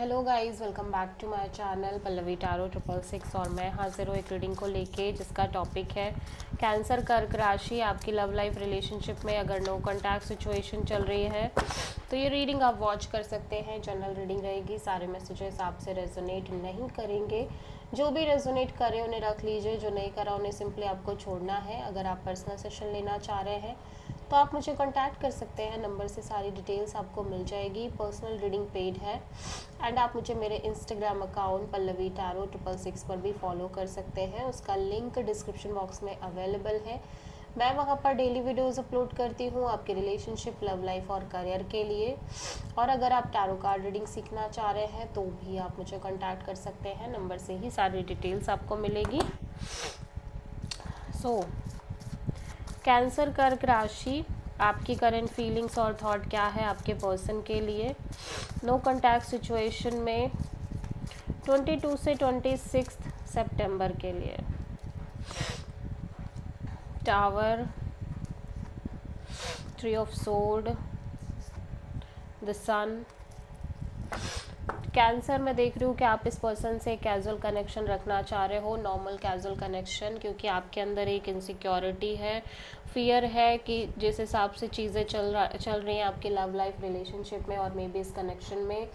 Hello guys, welcome back to my channel Pallavi tarot 666 और मैं हाजिर हूँ एक रीडिंग को लेके जिसका टॉपिक है कैंसर कर्क राशि। आपकी लव लाइफ रिलेशनशिप में अगर नो कॉन्टैक्ट सिचुएशन चल रही है तो ये रीडिंग आप वॉच कर सकते हैं। जनरल रीडिंग रहेगी, सारे मैसेजेस आपसे रेजोनेट नहीं करेंगे। जो भी रेजोनेट करे उन्हें रख लीजिए, जो नहीं करा उन्हें सिंपली आपको छोड़ना है। अगर आप पर्सनल सेशन लेना चाह रहे हैं तो आप मुझे कांटेक्ट कर सकते हैं, नंबर से सारी डिटेल्स आपको मिल जाएगी। पर्सनल रीडिंग पेड है एंड आप मुझे मेरे इंस्टाग्राम अकाउंट पल्लवी टारो 666 पर भी फॉलो कर सकते हैं। उसका लिंक डिस्क्रिप्शन बॉक्स में अवेलेबल है। मैं वहाँ पर डेली वीडियोस अपलोड करती हूँ आपके रिलेशनशिप, लव लाइफ और करियर के लिए। और अगर आप टैरो कार्ड रीडिंग सीखना चाह रहे हैं तो भी आप मुझे कांटेक्ट कर सकते हैं, नंबर से ही सारी डिटेल्स आपको मिलेगी। कैंसर कर्क राशि, आपकी करंट फीलिंग्स और थॉट क्या है आपके पर्सन के लिए नो कॉन्टैक्ट सिचुएशन में 22 से 26 सितंबर के लिए। Tower, 3 of sword, the sun. Cancer में देख रही हूँ कि आप इस पर्सन से कैजुअल कनेक्शन रखना चाह रहे हो, नॉर्मल कैजुअल कनेक्शन, क्योंकि आपके अंदर एक इनसिक्योरिटी है, फियर है कि जिस हिसाब से चीज़ें चल रही हैं आपकी लव लाइफ रिलेशनशिप में और मे बी इस कनेक्शन में,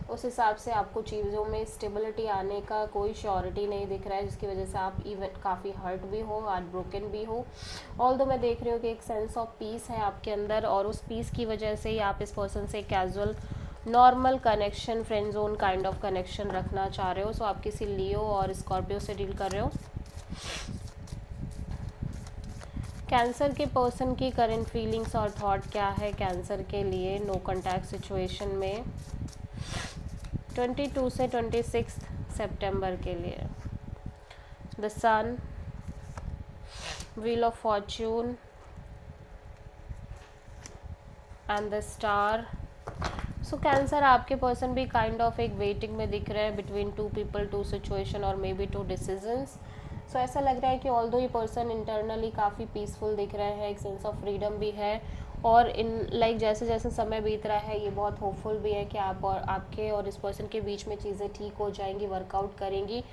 उस हिसाब से आपको चीज़ों में स्टेबिलिटी आने का कोई श्योरिटी नहीं दिख रहा है, जिसकी वजह से आप इवन काफ़ी हर्ट भी हो, हार्ट ब्रोकन भी हो। ऑल्दो मैं देख रही हूँ कि एक सेंस ऑफ पीस है आपके अंदर और उस पीस की वजह से ही आप इस पर्सन से casual normal connection, friend zone kind of connection रखना चाह रहे हो। सो आप किसी लियो और स्कॉर्पियो से डील कर रहे हो। कैंसर के पर्सन की करंट फीलिंग्स और थॉट क्या है कैंसर के लिए नो कॉन्टैक्ट सिचुएशन में 22 से 26 सितंबर के लिए। The sun, wheel of fortune and the star. So Cancer, आपके पर्सन भी काइंड ऑफ एक वेटिंग में दिख रहे हैं between two people, two situation और may be two decisions. So ऐसा लग रहा है कि ऑल्दो ये पर्सन इंटरनली काफ़ी पीसफुल दिख रहे हैं, एक सेंस ऑफ फ्रीडम भी है और इन जैसे जैसे समय बीत रहा है ये बहुत होपफुल भी है कि आप और आपके और इस पर्सन के बीच में चीज़ें ठीक हो जाएंगी, वर्कआउट करेंगी।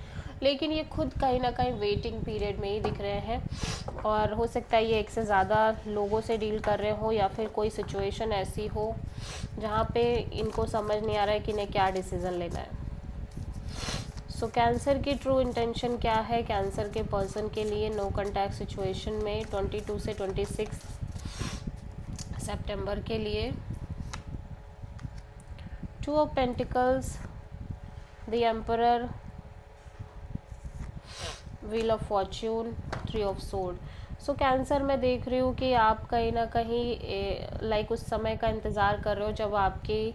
लेकिन ये खुद कहीं ना कहीं वेटिंग पीरियड में ही दिख रहे हैं और हो सकता है ये एक से ज़्यादा लोगों से डील कर रहे हो या फिर कोई सिचुएशन ऐसी हो जहाँ पे इनको समझ नहीं आ रहा है कि इन्हें क्या डिसीज़न लेना है। सो कैंसर की ट्रू इंटेंशन क्या है कैंसर के पर्सन के लिए नो कॉन्टैक्ट सिचुएशन में 22 से 26 सितंबर के लिए। 2 of pentacles, the emperor, wheel of Fortune, 3 of sword. So cancer में देख रही हूँ कि आप कहीं ना कहीं उस समय का इंतज़ार कर रहे हो जब आपकी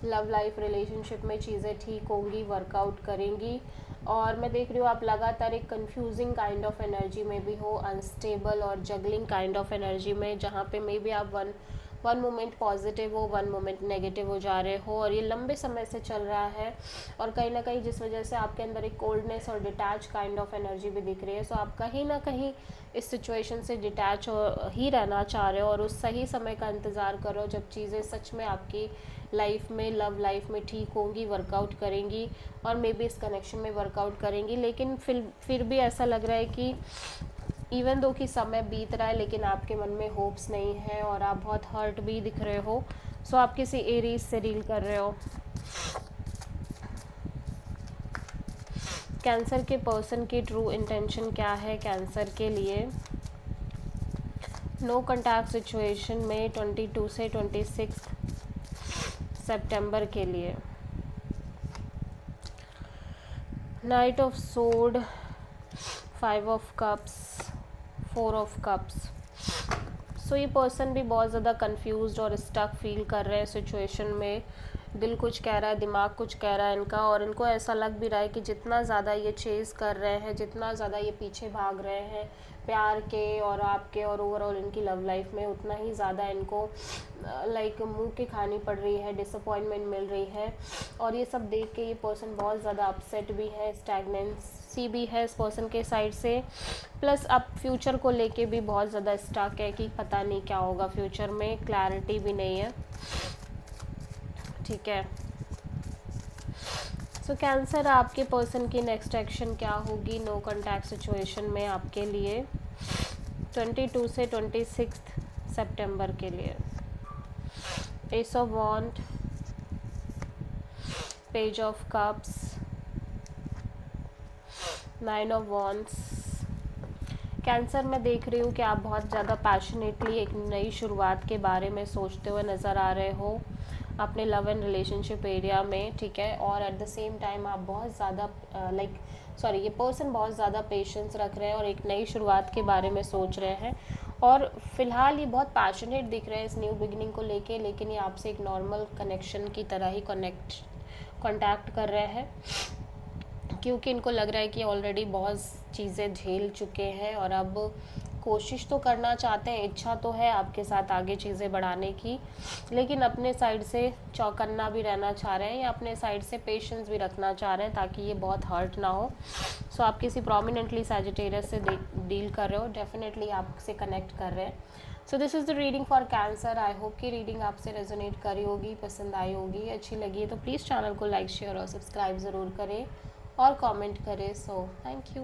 लव लाइफ रिलेशनशिप में चीज़ें ठीक होंगी, वर्कआउट करेंगी। और मैं देख रही हूँ आप लगातार एक कंफ्यूजिंग काइंड ऑफ एनर्जी में भी हो, अनस्टेबल और जगलिंग काइंड ऑफ एनर्जी में, जहाँ पे मे बी आप वन मोमेंट पॉजिटिव हो, वन मोमेंट नेगेटिव हो जा रहे हो और ये लंबे समय से चल रहा है। और कहीं ना कहीं जिस वजह से आपके अंदर एक कोल्डनेस और डिटैच काइंड ऑफ एनर्जी भी दिख रही है। सो आप कहीं ना कहीं इस सिचुएशन से डिटैच ही रहना चाह रहे हो और उस सही समय का इंतज़ार करो जब चीज़ें सच में आपकी लाइफ में, लव लाइफ में ठीक होंगी, वर्कआउट करेंगी और मे बी इस कनेक्शन में वर्कआउट करेंगी। लेकिन फिर भी ऐसा लग रहा है कि इवन दो कि समय बीत रहा है लेकिन आपके मन में होप्स नहीं है और आप बहुत हर्ट भी दिख रहे हो। सो आप किसी एरीज से डील कर रहे हो। कैंसर के पर्सन की ट्रू इंटेंशन क्या है कैंसर के लिए नो कॉन्टैक्ट सिचुएशन में 22 से 26 सितंबर के लिए। Knight of sword, 5 of cups, 4 of cups. So ये पर्सन भी बहुत ज़्यादा कंफ्यूज्ड और स्टक फील कर रहे हैं सिचुएशन में। दिल कुछ कह रहा है, दिमाग कुछ कह रहा है इनका, और इनको ऐसा लग भी रहा है कि जितना ज़्यादा ये चेज़ कर रहे हैं, जितना ज़्यादा ये पीछे भाग रहे हैं प्यार के और आपके और ओवरऑल इनकी लव लाइफ में, उतना ही ज़्यादा इनको मुंह की खानी पड़ रही है, डिसअपॉइंटमेंट मिल रही है। और ये सब देख के ये पर्सन बहुत ज़्यादा अपसेट भी है, स्टैग्नेंसी भी है इस पर्सन के साइड से। प्लस अब फ्यूचर को लेके भी बहुत ज़्यादा स्टक है कि पता नहीं क्या होगा फ्यूचर में, क्लैरिटी भी नहीं है। ठीक है, सो कैंसर, आपके पर्सन की नेक्स्ट एक्शन क्या होगी नो कॉन्टैक्ट सिचुएशन में आपके लिए 22 से 26 सितंबर के लिए? Ace of wand, page of cups, 9 of wands. Cancer, मैं देख रही हूँ कि आप बहुत ज़्यादा पैशनेटली एक नई शुरुआत के बारे में सोचते हुए नज़र आ रहे हो अपने लव एंड रिलेशनशिप एरिया में, ठीक है। और एट द सेम टाइम आप बहुत ज़्यादा ये पर्सन बहुत ज़्यादा पेशेंस रख रहे हैं और एक नई शुरुआत के बारे में सोच रहे हैं। और फिलहाल ये बहुत पैशनेट दिख रहे हैं इस न्यू बिगिनिंग को लेके, लेकिन ये आपसे एक नॉर्मल कनेक्शन की तरह ही कॉन्टैक्ट कर रहे हैं, क्योंकि इनको लग रहा है कि ऑलरेडी बहुत चीज़ें झेल चुके हैं और अब कोशिश तो करना चाहते हैं, इच्छा तो है आपके साथ आगे चीज़ें बढ़ाने की, लेकिन अपने साइड से चौकन्ना भी रहना चाह रहे हैं या अपने साइड से पेशेंस भी रखना चाह रहे हैं ताकि ये बहुत हर्ट ना हो। सो आप किसी प्रोमिनेंटली सैजिटेरियस से डील कर रहे हो, डेफिनेटली आपसे कनेक्ट कर रहे हैं। So this is the reading for cancer. I hope कि रीडिंग आपसे रेजोनेट करी होगी, पसंद आई होगी, अच्छी लगी है तो प्लीज़ चैनल को लाइक शेयर और सब्सक्राइब ज़रूर करें और कमेंट करें। So thank you.